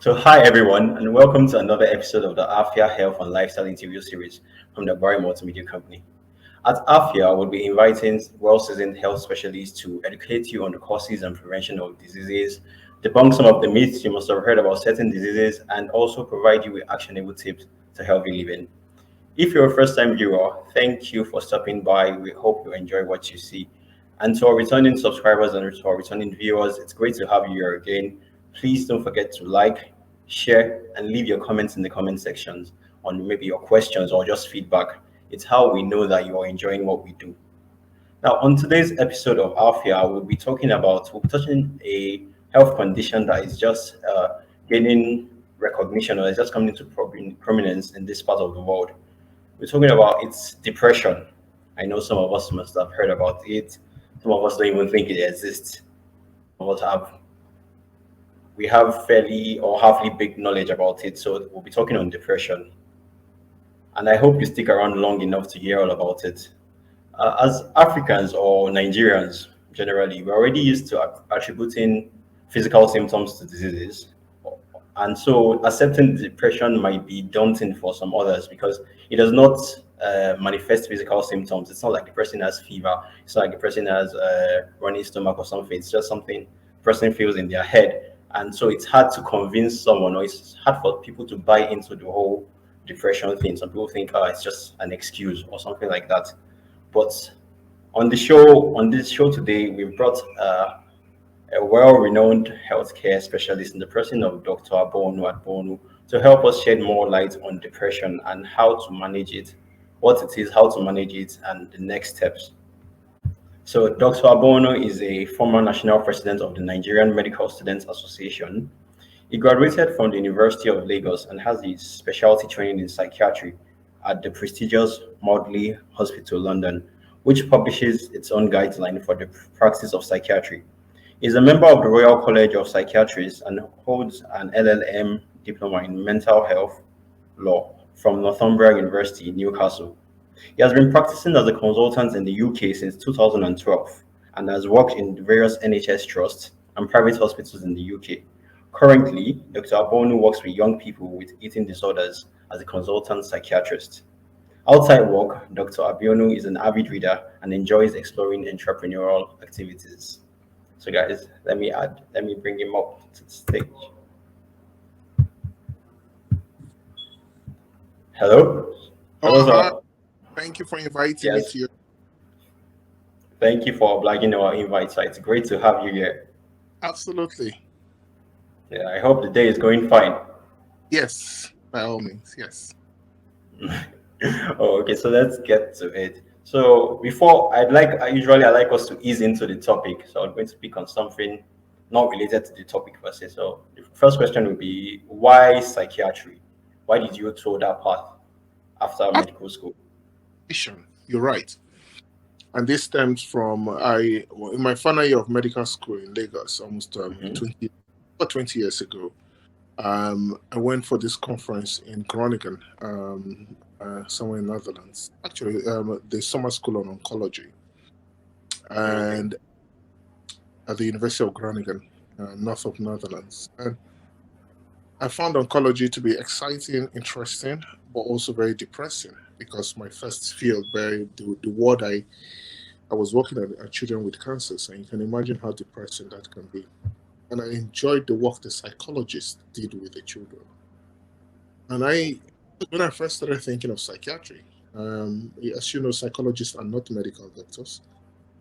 So, hi everyone, and welcome to another episode of the Afya Health and Lifestyle interview series from the Agbari Multimedia company. At Afya, we'll be inviting well-seasoned health specialists to educate you on the causes and prevention of diseases, debunk some of the myths you must have heard about certain diseases, and also provide you with actionable tips to healthy living. If you're a first-time viewer, thank you for stopping by. We hope you enjoy what you see. And to our returning subscribers and to our returning viewers, it's great to have you here again. Please don't forget to like, share, and leave your comments in the comment sections on maybe your questions or just feedback. It's how we know that you are enjoying what we do. Now, on today's episode of Afya, we'll be touching a health condition that is just gaining recognition or is just coming into prominence in this part of the world. We're talking about it's depression. I know some of us must have heard about it. Some of us don't even think it exists. Some of us we have fairly or halfly big knowledge about it. So we'll be talking on depression. And I hope you stick around long enough to hear all about it. As Africans or Nigerians generally, we're already used to attributing physical symptoms to diseases. And so accepting depression might be daunting for some others because it does not manifest physical symptoms. It's not like the person has fever. It's not like the person has running stomach or something. It's just something the person feels in their head. And so it's hard to convince someone, or it's hard for people to buy into the whole depression thing. Some people think, oh, it's just an excuse or something like that. But on this show today, we've brought a well-renowned healthcare specialist in the person of Dr. Abounu to help us shed more light on depression and how to manage it, what it is, how to manage it, and the next steps. So Dr. Abounu is a former national president of the Nigerian Medical Students Association. He graduated from the University of Lagos and has his specialty training in psychiatry at the prestigious Maudsley Hospital, London, which publishes its own guideline for the practice of psychiatry. He is a member of the Royal College of Psychiatrists and holds an LLM diploma in mental health law from Northumbria University, Newcastle. He has been practicing as a consultant in the UK since 2012 and has worked in various NHS trusts and private hospitals in the UK. Currently, Dr. Abounu works with young people with eating disorders as a consultant psychiatrist. Outside work, Dr. Abounu is an avid reader and enjoys exploring entrepreneurial activities. So guys, let me bring him up to the stage. Hello? Hello, Hi. sir. Thank you for inviting me Yes, to your. thank you for obliging our invite, sir. It's great to have you here. Absolutely. Yeah, I hope the day is going fine. Yes, by all means. Yes. Oh, okay, so let's get to it. So before I like us to ease into the topic. So I'm going to speak on something not related to the topic per se. So the first question would be why psychiatry? Why did you throw that path after medical school? Application. You're right. And this stems from in my final year of medical school in Lagos, almost Hmm. 20 years ago. I went for this conference in Groningen, somewhere in Netherlands. Actually, the summer school on oncology, Okay. and at the University of Groningen, north of Netherlands. And I found oncology to be exciting, interesting, but also very depressing because my first field, the ward I was working at are children with cancers, and you can imagine how depressing that can be. And I enjoyed the work the psychologists did with the children. And when I first started thinking of psychiatry, as you know, psychologists are not medical doctors,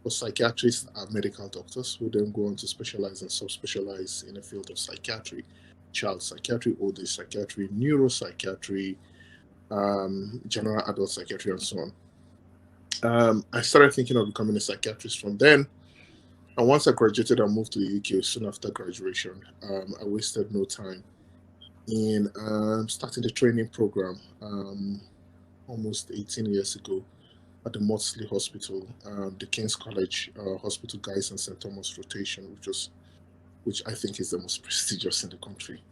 but psychiatrists are medical doctors who then go on to specialize and subspecialize in the field of psychiatry, child psychiatry, old age psychiatry, neuropsychiatry, general adult psychiatry, and so on. I started thinking of becoming a psychiatrist from then. And once I graduated and moved to the UK soon after graduation, I wasted no time in starting the training program almost 18 years ago at the Maudsley Hospital, the King's College Hospital Guys and St. Thomas rotation, which I think is the most prestigious in the country,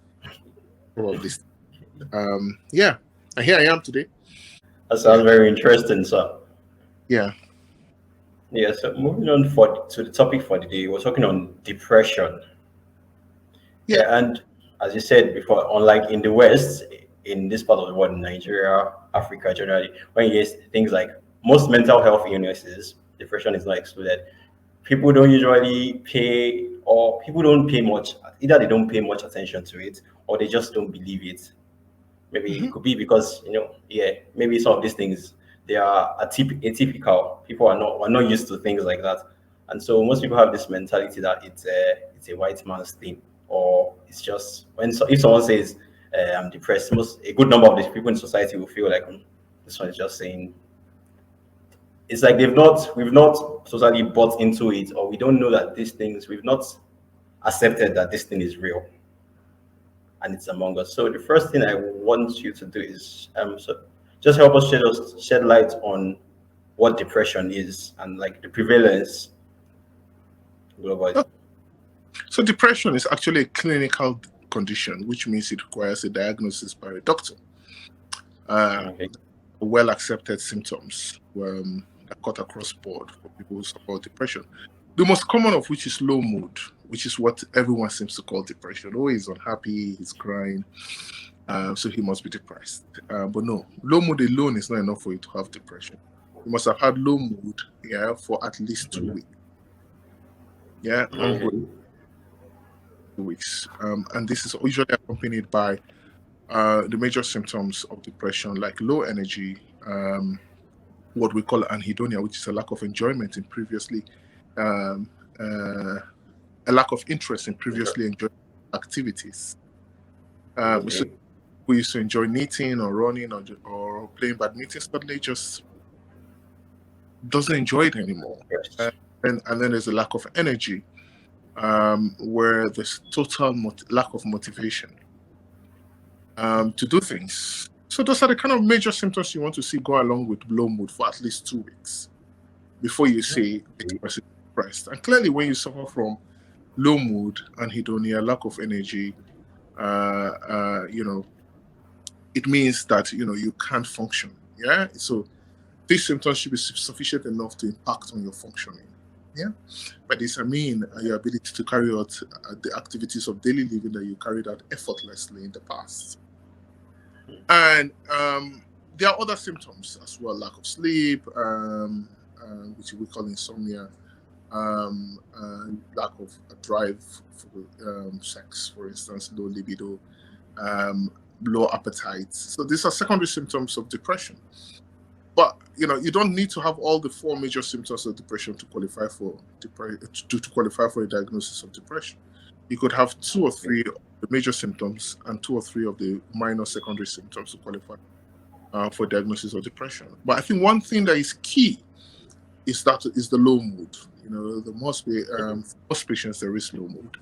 probably. Yeah, and here I am today. That Yeah, sounds very interesting, sir. yeah, Yeah, so moving on to the topic for the day, we're talking on depression. yeah. Yeah, and as you said before, unlike in the West, in this part of the world, in Nigeria, Africa generally, when you hear things like most mental health illnesses, depression is not excluded. People don't usually pay, or people don't pay much. Either they don't pay much attention to it, or they just don't believe it. Maybe it Mhm. could be because yeah, maybe some of these things they are atypical. People are not used to things like that, and so most people have this mentality that it's a white man's thing, or it's just if someone says I'm depressed, most a good number of these people in society will feel like this one is just saying. It's like we've not totally bought into it, or we don't know that these things we've not accepted that this thing is real and it's among us. So the first thing I want you to do is just help us shed light on what depression is and like the prevalence globally. So depression is actually a clinical condition, which means it requires a diagnosis by a doctor. Uh, Okay. well accepted symptoms that cut across board for people who suffer with depression. The most common of which is low mood, which is what everyone seems to call depression. Oh, he's unhappy, he's crying, so he must be depressed. But no, low mood alone is not enough for you to have depression. You must have had low mood, yeah, for at least 2 weeks. Yeah, ongoing Okay. 2 weeks. And this is usually accompanied by the major symptoms of depression, like low energy, what we call anhedonia, which is a lack of enjoyment in previously, um, uh, a lack of interest in previously enjoyed activities. So Okay. we used to enjoy knitting or running or playing badminton, suddenly just doesn't enjoy it anymore. Yes. And then there's a lack of energy, where there's total lack of motivation to do things. So those are the kind of major symptoms you want to see go along with low mood for at least 2 weeks before you say this Okay. person is depressed. And clearly, when you suffer from low mood, anhedonia, lack of energy, you know, it means that you can't function. Yeah. So these symptoms should be sufficient enough to impact on your functioning. Yeah. By this, I mean your ability to carry out the activities of daily living that you carried out effortlessly in the past. And there are other symptoms as well: lack of sleep, which we call insomnia, lack of a drive for sex, for instance, low libido, um, low appetite. So these are secondary symptoms of depression. But you don't need to have all the four major symptoms of depression to qualify for to qualify for a diagnosis of depression. You could have two or three of the major symptoms and two or three of the minor secondary symptoms to qualify for diagnosis of depression. But I think one thing that is key is the low mood. The most for most patients there is low mood.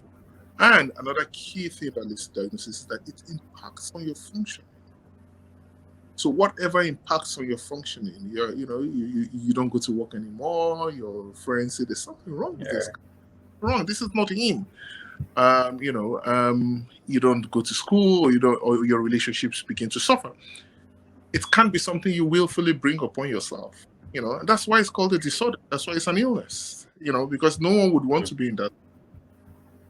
And another key thing that leads to diagnosis is that it impacts on your function. So whatever impacts on your functioning, you don't go to work anymore. Your friends say there's something wrong with this Yeah. guy. Wrong. This is not him. You don't go to school, or your relationships begin to suffer. It can't be something you willfully bring upon yourself. And that's why it's called a disorder. That's why it's an illness. Because no one would want to be in that.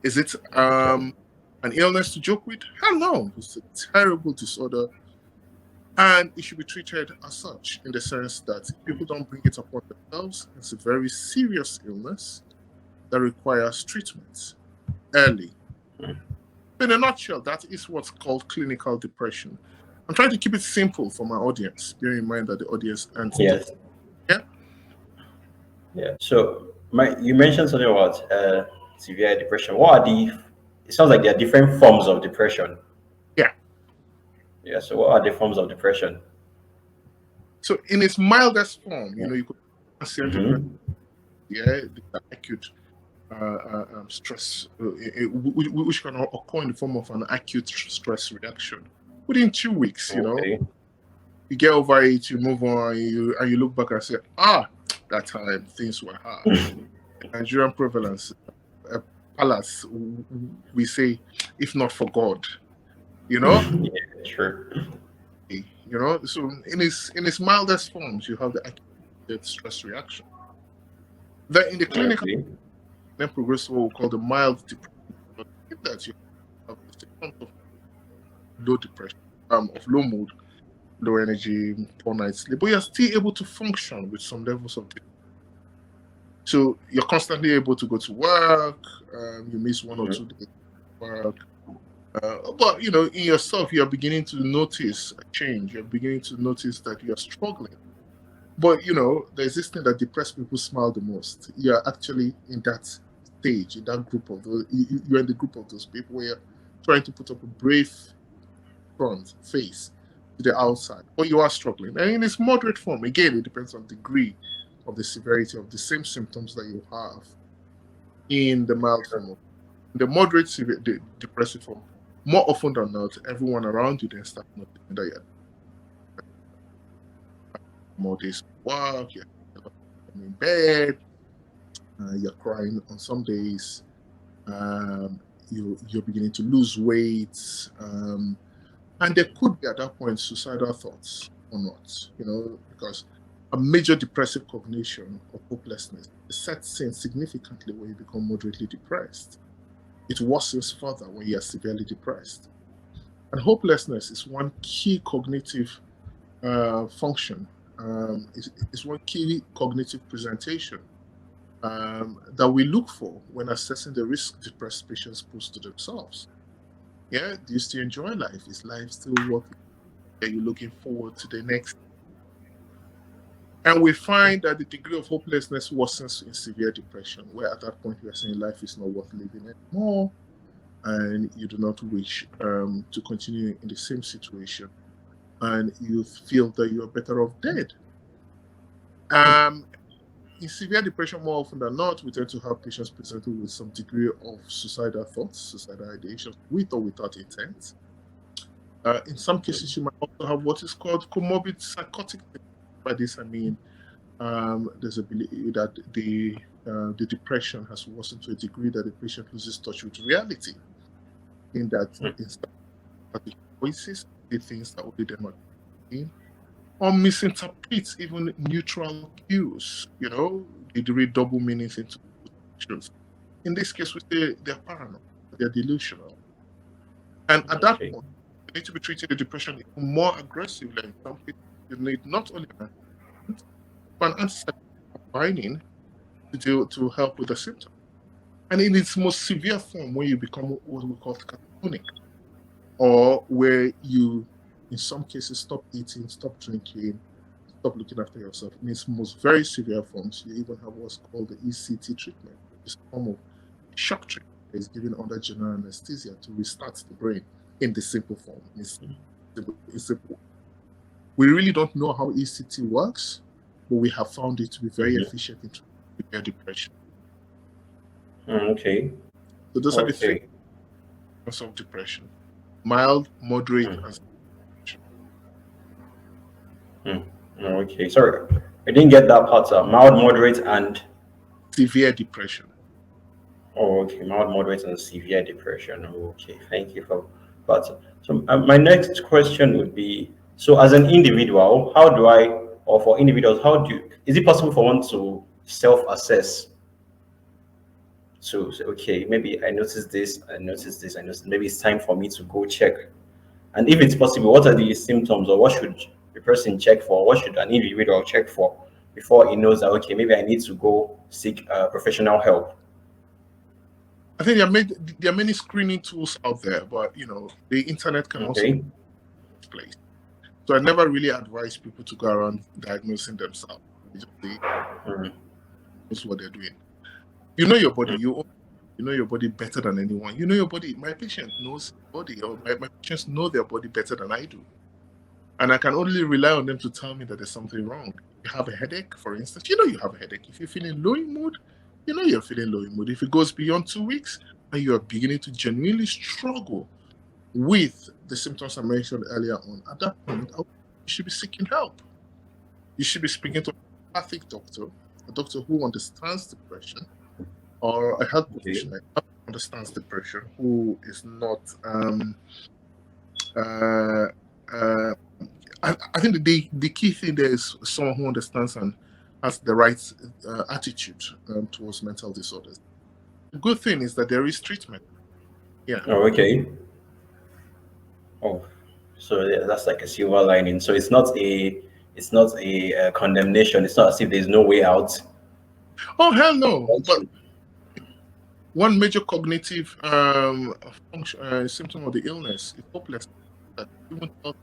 Is it Actually. an illness to joke with? Hell no. It's a terrible disorder. And it should be treated as such, in the sense that if people don't bring it upon themselves, it's a very serious illness that requires treatment early. In a nutshell, that is what's called clinical depression. I'm trying to keep it simple for my audience, bearing in mind that the audience aren't Yes. doctors. Yeah. Yeah. So you mentioned something about severe depression. What are the? It sounds like there are different forms of depression. Yeah. Yeah. So what are the forms of depression? So in its mildest form, Yeah. you could transient depression, Mm-hmm. yeah, the acute stress, which can occur in the form of an acute stress reaction within 2 weeks. Okay. You get over it, you move on, and you look back and say, that time things were hard. Nigerian prevalence, uh, palace, we say, if not for God, you know, Yeah. Sure. So in its mildest forms, you have the acute stress reaction. Then in the clinical, Okay. then progress to what we call the mild depression. In that you have the symptoms of low depression, of low mood, low energy, poor night's sleep, but you're still able to function with some levels of depression. So you're constantly able to go to work. You miss 1 or 2 days of work. But in yourself, you're beginning to notice a change. You're beginning to notice that you're struggling. But there's this thing that depressed people smile the most. You're actually in that stage, in that group of those. You're in the group of those people where you're trying to put up a brave front face to the outside, but you are struggling. And in its moderate form, again, it depends on degree of the severity of the same symptoms that you have in the mild form. The moderate severe depressive form, more often than not, everyone around you then start noticing that you're more days work, you're in bed, you're crying on some days, you're beginning to lose weight, and there could be at that point suicidal thoughts or not, because a major depressive cognition of hopelessness sets in significantly when you become moderately depressed. It worsens further when you are severely depressed. And hopelessness is one key cognitive function, is one key cognitive presentation that we look for when assessing the risk depressed patients pose to themselves. Yeah, do you still enjoy life? Is life still worth it? Are you looking forward to the next? And we find that the degree of hopelessness worsens in severe depression, where at that point we are saying life is not worth living anymore, and you do not wish to continue in the same situation, and you feel that you are better off dead. In severe depression, more often than not, we tend to have patients presented with some degree of suicidal thoughts, suicidal ideations, with or without intent. In some cases, you might also have what is called comorbid psychotic. By this, I mean there's a belief that the depression has worsened to a degree that the patient loses touch with reality. In that, instead of the voices, the things that only them are doing, or misinterprets even neutral cues. They read double meanings into situations. In this case, we say they're paranoid, they're delusional. And at that point, you need to be treating the depression even more aggressively. In some cases, you need not only an but an antipsychotic to help with the symptoms. And in its most severe form, when you become what we call catatonic, or where you, in some cases, stop eating, stop drinking, stop looking after yourself. In its most very severe forms, you even have what's called the ECT treatment, which is a form of shock treatment that is given under general anesthesia to restart the brain in the simple form. It's simple. We really don't know how ECT works, but we have found it to be very efficient in severe depression. Okay. So those are the 3 types of depression: mild, moderate, and Okay. Sorry, I didn't get that part. Mild, moderate, and severe depression. Oh, okay. Mild, moderate, and severe depression. Okay. Thank you for that. So, my next question would be: so, as an individual, how do I, or for individuals, is it possible for one to self-assess? So, okay, maybe I noticed this, maybe it's time for me to go check. And if it's possible, what are the symptoms, or what should the person check for? What should an individual check for before he knows that, okay, maybe I need to go seek professional help? I think there are many screening tools out there, but the internet can also be a place. So I never really advise people to go around diagnosing themselves. They just knows what they're doing. You know your body. You know your body better than anyone. You know your body. My patient knows body, or my patients know their body better than I do. And I can only rely on them to tell me that there's something wrong. You have a headache, for instance. You have a headache. If you're feeling low in mood, you're feeling low in mood. If it goes beyond 2 weeks and you are beginning to genuinely struggle with the symptoms I mentioned earlier on, at that point, you should be seeking help. You should be speaking to a empathic doctor, a doctor who understands depression, or a health professional who understands depression, who is not I think the key thing there is someone who understands and has the right attitude towards mental disorders. The good thing is that there is treatment. Yeah. Oh, okay. Oh, so that's like a silver lining. So it's not a condemnation. It's not as if there's no way out. Oh hell no! But one major cognitive function, symptom of the illness is hopelessness. That even though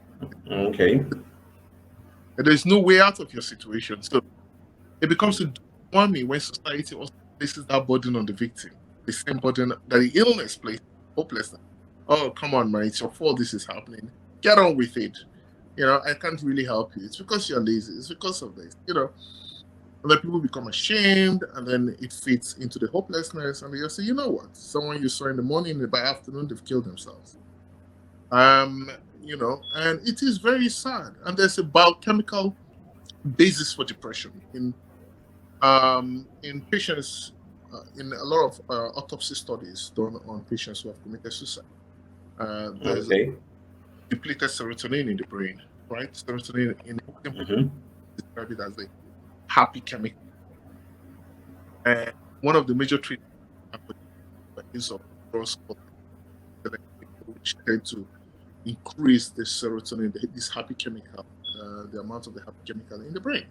Okay. there is no way out of your situation, so it becomes a me when society also places that burden on the victim, the same burden that the illness places, hopelessness. Oh, come on, man, it's your fault this is happening. Get on with it. I can't really help you. It's because you're lazy. It's because of this. And then people become ashamed, and then it fits into the hopelessness, and they just say, you know what? Someone you saw in the morning, by afternoon, they've killed themselves. And it is very sad. And there's a biochemical basis for depression in patients, in a lot of autopsy studies done on patients who have committed suicide. There's Okay. depleted serotonin in the brain, right? Serotonin in simple Mm-hmm. describe it as a happy chemical. And one of the major treatments is of drugs which tend to increase the serotonin, this happy chemical, the amount of the happy chemical in the brain.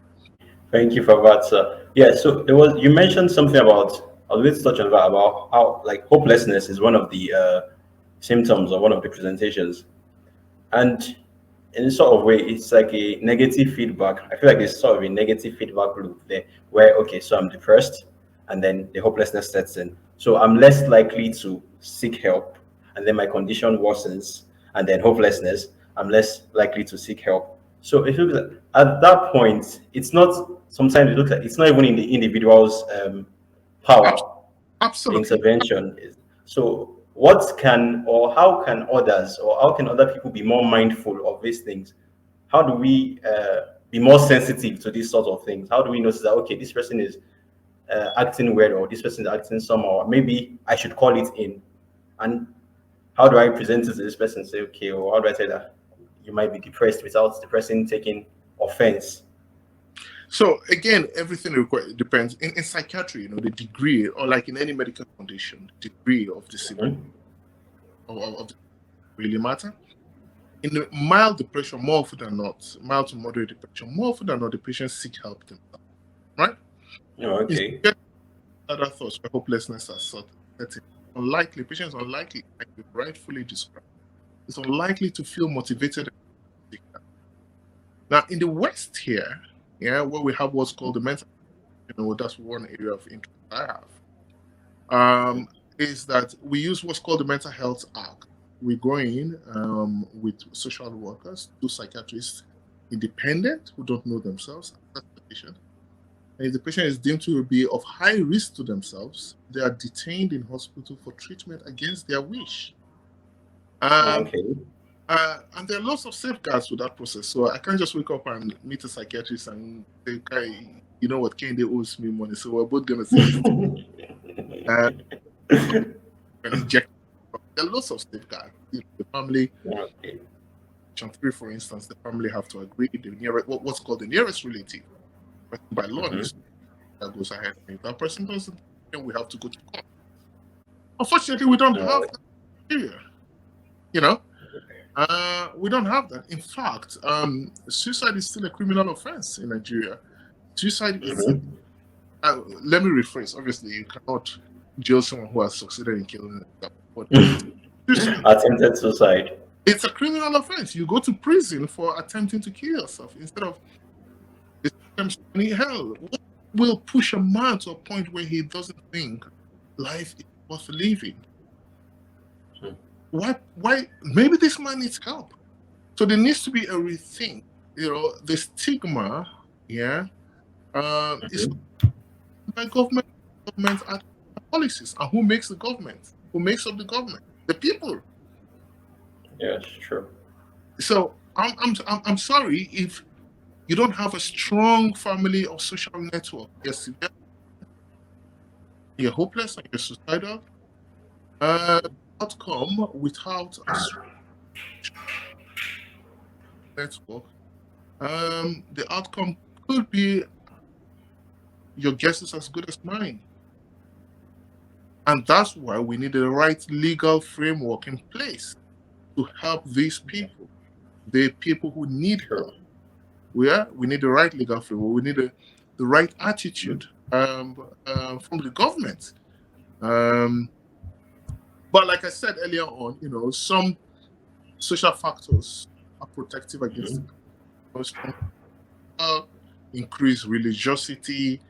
Thank you for that, sir. Yeah, so there was you mentioned something about I was going to touch on that about how like hopelessness is one of the symptoms or one of the presentations, and in a sort of way, it's like a negative feedback. I feel like there's sort of a negative feedback loop there, where okay, so I'm depressed, and then the hopelessness sets in. So I'm less likely to seek help, and then my condition worsens, and then hopelessness, I'm less likely to seek help. So it looks like at that point, it's not. Sometimes it looks like it's not even in the individual's Abs- power, the Absolutely. intervention is. So what can or how can others or how can other people be more mindful of these things? How do we be more sensitive to these sort of things? How do we notice that okay, this person is acting weird or this person is acting somehow? Maybe I should call it in. And how do I present it to this person? Say okay, or how do I say that you might be depressed without the person taking offense? So again, everything depends in psychiatry. The degree, or like in any medical condition, degree of the symptom Mhm. of the really matter. In the mild depression, more often than not, mild to moderate depression, more often than not, the patients seek help themselves, right? Oh, In okay. other thoughts, where hopelessness are certain, unlikely, patients are unlikely, like you rightfully described, it's unlikely to feel motivated. Now, in the West here, yeah, where we have what's called the mental, that's one area of interest I have, is that we use what's called the Mental Health Act. We go in with social workers, two psychiatrists, independent, who don't know themselves, assess the patient. And if the patient is deemed to be of high risk to themselves, they are detained in hospital for treatment against their wish. Um, Okay. and there are lots of safeguards with that process. So I can't just wake up and meet a psychiatrist and say, okay, you know what, Kende owes me money. So we're both going to sit and inject. There are lots of safeguards. The family, Okay. Section 3, for instance, the family have to agree. The nearest, what's called the nearest relative, by law, Mhm. needs that goes ahead. And if that person doesn't, then we have to go to court. Unfortunately, we don't have that here. You know, we don't have that. In fact, suicide is still a criminal offense in Nigeria. Suicide is. Mhm. Let me rephrase. Obviously, you cannot jail someone who has succeeded in killing themselves. But suicide, Attempted suicide. it's a criminal offense. You go to prison for attempting to kill yourself instead of the system saying, hell. What will push a man to a point where he doesn't think life is worth living? Hmm. Why? Maybe this man needs help. So there needs to be a rethink. The stigma, yeah, is Mhm. by government policies. And who makes the government? Who makes up the government? The people. Yes, true. So I'm sorry if you don't have a strong family or social network. Yes, you're hopeless and you're suicidal. Uh, Outcome without a strong network. The outcome could be your guess is as good as mine. And that's why we need the right legal framework in place to help these people, the people who need Sure. help. We need the right legal framework. We need the right attitude from the government. Um, but like I said earlier on, some social factors are protective against the people. Increased religiosity.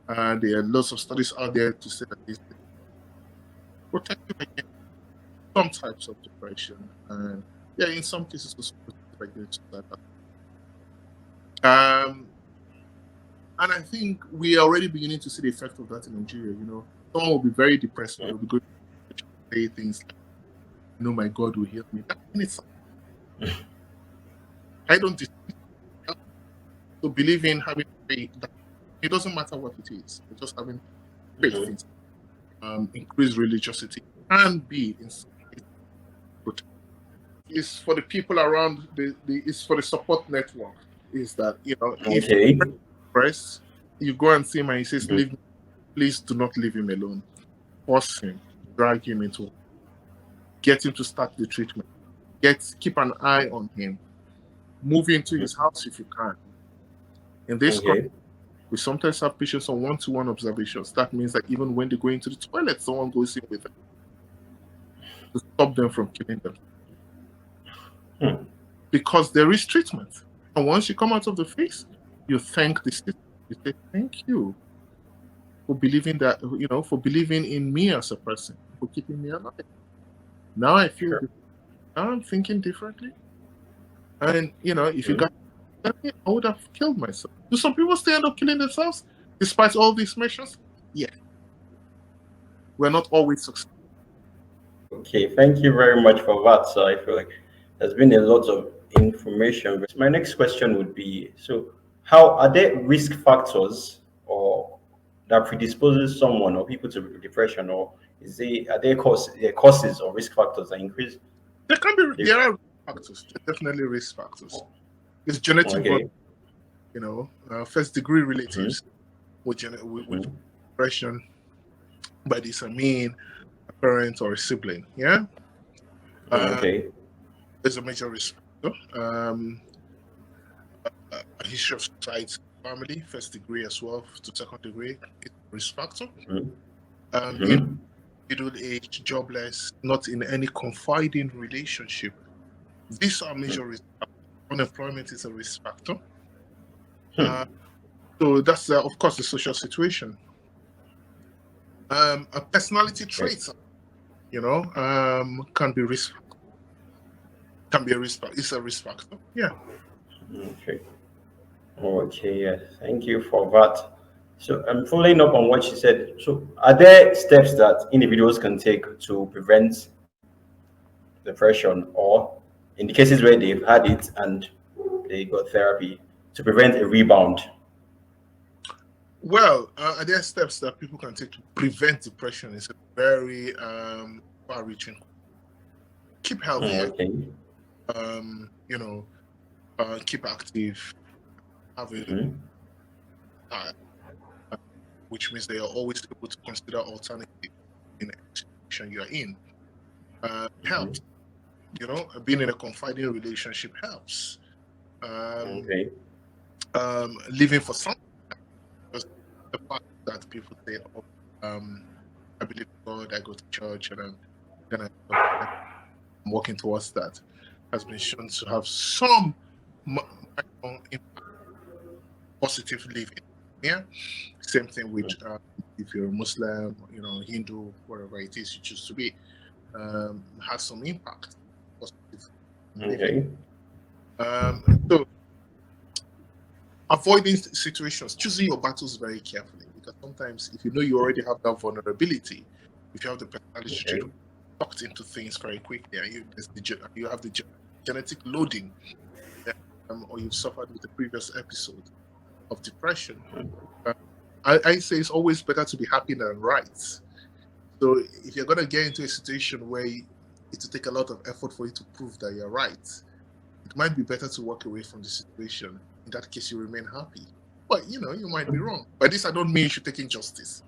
There are lots of studies out there to say that it's protective against some types of depression, and yeah, in some cases also protective against suicide. And I think we are already beginning to see the effect of that in Nigeria. Someone will be very depressed, but they'll be going to say things like, my God will heal me. That in itself, I don't dispute that. So believe in having faith. That it doesn't matter what it is. Just having faith in increased religiosity can be in some cases protective. It's for the people around it's for the support network. Is that if Okay. press, you go and see him and he says, Mhm. leave me, please do not leave him alone. Force him, drag him into, get him to start the treatment. Keep an eye on him. Move into his house if you can. In this country, Okay. we sometimes have patients on one-to-one observations. That means that even when they go into the toilet, someone goes in with them to stop them from killing them. Hmm. Because there is treatment. And once you come out of the face, you thank the system. You say, thank you for believing that, for believing in me as a person, for keeping me alive. Now I feel Sure. different. Now I'm thinking differently. And, if you Mhm. got me, I would have killed myself. Do some people still end up killing themselves despite all these measures? Yeah. We're not always successful. Okay, thank you very much for that. So I feel like there's been a lot of information. My next question would be: so, how are there risk factors or that predisposes someone or people to depression, or are there causes or risk factors that increase? There are risk factors. There are definitely risk factors. It's genetic, Okay. first degree Mhm. relatives with Mhm. depression. By this I mean a parent or a sibling. Yeah. Uh, Okay. there's a major risk factor. A history of suicide, family, first degree as well to second degree, is a risk factor. Mhm. In Mhm. middle age, jobless, not in any confiding relationship. These are major risk factors. Unemployment is a risk factor. Hmm. Uh, so that's, of course, the social situation. A personality Okay. traits, can be can be a risk factor. It's a risk factor. Yeah. Okay. Okay. Yes. Thank you for that. So I'm following up on what you said. So are there steps that individuals can take to prevent depression, or in the cases where they've had it and they got therapy, to prevent a rebound? Well, are there steps that people can take to prevent depression? It's a very far-reaching. Keep healthy. Okay. Keep active. Have a Mhm. uh, which means they are always able to consider alternatives in the situation you are in. Mhm. Helps. Being in a confiding relationship helps. Um, Okay. Living for something. Because the fact that people say, "Oh, I believe in God, I go to church, and I'm gonna, I'm working towards that," has been shown to have some positive living. Yeah. Same thing with if you're a Muslim, Hindu, whatever it is you choose to be, has some impact. Positive living. Okay. So avoiding situations, choosing your battles very carefully, because sometimes if you know you already have that vulnerability, if you have the personality trait, Okay. sucked into things very quickly, and you have the genetic loading, or you've suffered with the previous episode of depression. Uh, I say it's always better to be happy than right. So if you're going to get into a situation where it will take a lot of effort for you to prove that you're right, it might be better to walk away from the situation. In that case, you remain happy. But you might be wrong. By this, I don't mean you should take injustice.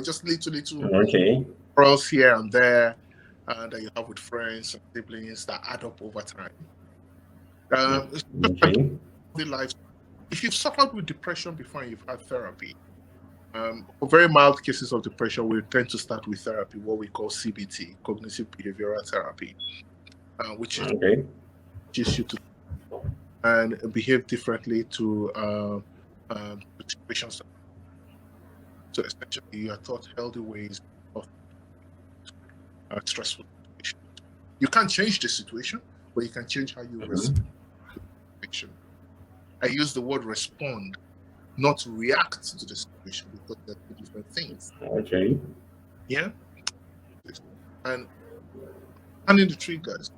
Just little Okay. quarrels here and there. that you have with friends and siblings that add up over time. It's just a Okay. daily life. If you've suffered with depression before and you've had therapy, for very mild cases of depression, we tend to start with therapy, what we call CBT, cognitive behavioral therapy, which is Okay. teaches you to and behave differently to situations. So essentially, you are taught healthy ways of stressful situations. You can't change the situation, but you can change how you respond Mhm. to the situation. I use the word respond, not react to the situation, because they're two different things. Okay. Yeah, and understanding the triggers,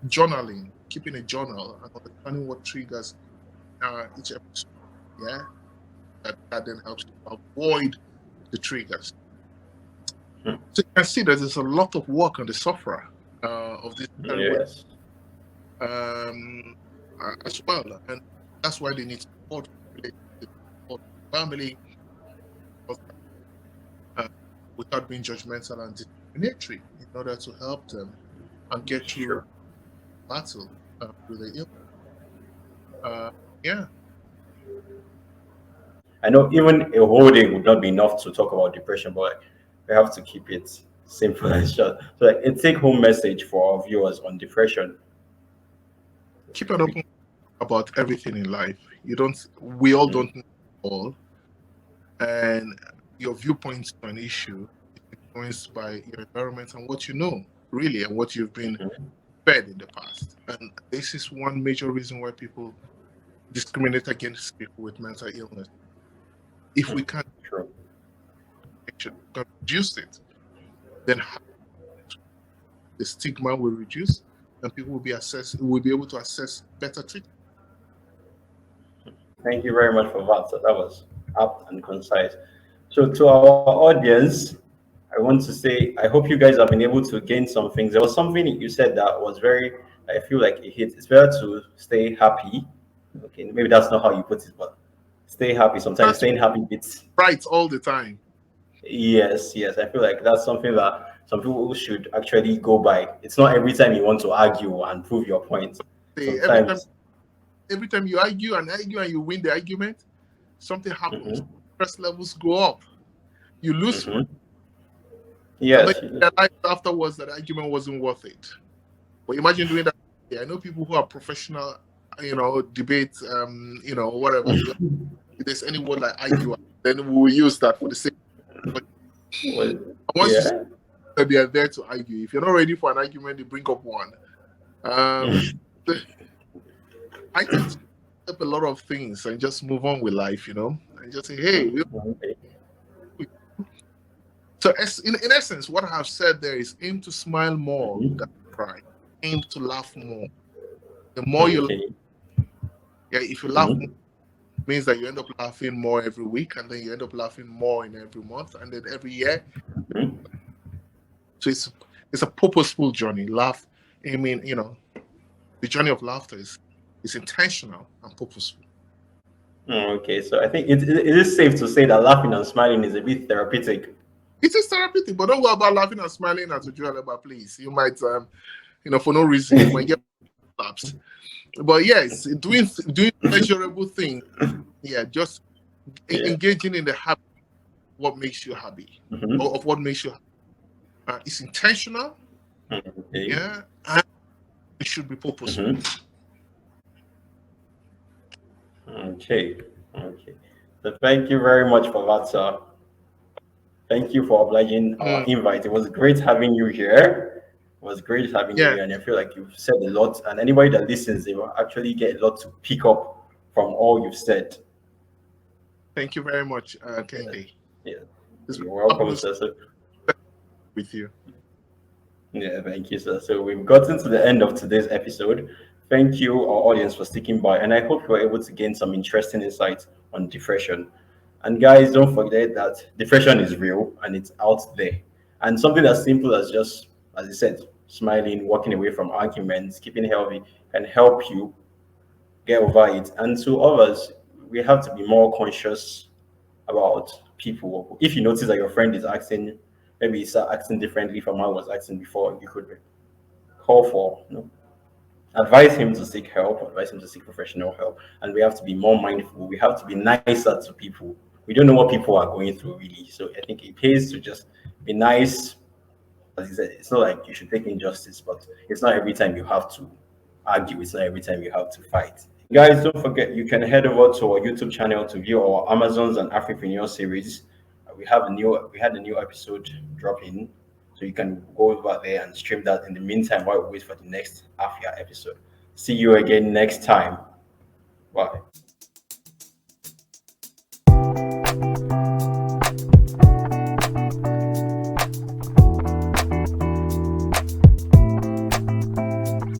journaling, keeping a journal, and understanding what triggers each episode. Yeah, that then helps you avoid the triggers. Hmm. So you can see that there's a lot of work on the sufferer of this terrible Yes. as well, and that's why they need support, relationship, support family, uh, without being judgmental and discriminatory, in order to help them and get through Sure. battle with the ill. Uh, yeah, I know even a whole day would not be enough to talk about depression, but like, we have to keep it simple and short. So, like, a take-home message for our viewers on depression. keep it open about everything in life. You don't. We all Mhm. don't know all, and your viewpoints on an issue is influenced by your environment and what you know, really, and what you've been Mhm. fed in the past. And this is one major reason why people discriminate against people with mental illness. If we can True. reduce it, then the stigma will reduce, and people will be able to access better treatment. Thank you very much for that. So that was apt and concise. So, to our audience, I want to say I hope you guys have been able to gain some things. There was something you said that was very, I feel like it hit. It's better to stay happy. Okay, maybe that's not how you put it, but stay happy. Sometimes That's staying happy beats. right all the time. Yes, yes. I feel like that's something that some people should actually go by. It's not every time you want to argue and prove your point. Say Sometimes. every time you argue and you win the argument, something happens. Hmm. Stress levels go up. You lose Hmm. money, and then Yes. you realize afterwards that the argument wasn't worth it. But imagine doing that. Yeah, I know people who are professional, debate, whatever. If there's any word like argue, then we will use that for the sake. But Well, once you say yeah. that they are there to argue, if you're not ready for an argument, they bring up one. Um, I tend to up a lot of things and just move on with life, and just say, hey. Okay. So, in essence, what I have said there is aim to smile more than Mhm. cry, aim to laugh more. The more you, Okay. yeah, if you laugh more, Mhm. means that you end up laughing more every week, and then you end up laughing more in every month, and then every year. Mhm. So it's a purposeful journey. Laugh, I mean, the journey of laughter is intentional and purposeful. Okay, so I think it is safe to say that laughing and smiling is a bit therapeutic. It is therapeutic, but don't go about laughing and smiling at Ojualeba, please. You might, for no reason, you might get slaps. But yes, doing pleasurable things, yeah, just Yeah. engaging in the habit of what makes you happy, Hmm. or of what makes you happy. It's intentional, Okay. yeah, and it should be purposeful. Hmm. Okay. Okay. So thank you very much for that, sir. Thank you for obliging our Mm, invite. It was great having you here. It was great having you yeah, here, and I feel like you've said a lot. And anybody that listens, they will actually get a lot to pick up from all you've said. thank you very much, Yeah. Kende. Yeah. It's been You're welcome, fabulous sir. So, with you. yeah, thank you, sir. So we've gotten to the end of today's episode. Thank you, our audience, for sticking by, and I hope you were able to gain some interesting insights on depression. And guys, don't forget that depression is real and it's out there. And something as simple as just, as I said, smiling, walking away from arguments, keeping healthy can help you get over it. And to others, we have to be more conscious about people. If you notice that your friend is acting maybe start acting differently from how I was acting before, you could call for, advise him to seek help, advise him to seek professional help. And we have to be more mindful. We have to be nicer to people. We don't know what people are going through really. So I think it pays to just be nice. As he said, it's not like you should take injustice, but it's not every time you have to argue. It's not every time you have to fight. Guys, don't forget you can head over to our YouTube channel to view our Amazons and Afripreneur series. We had a new episode dropping, so you can go over there and stream that in the meantime while we wait for the next Afya episode. See you again next time. Bye.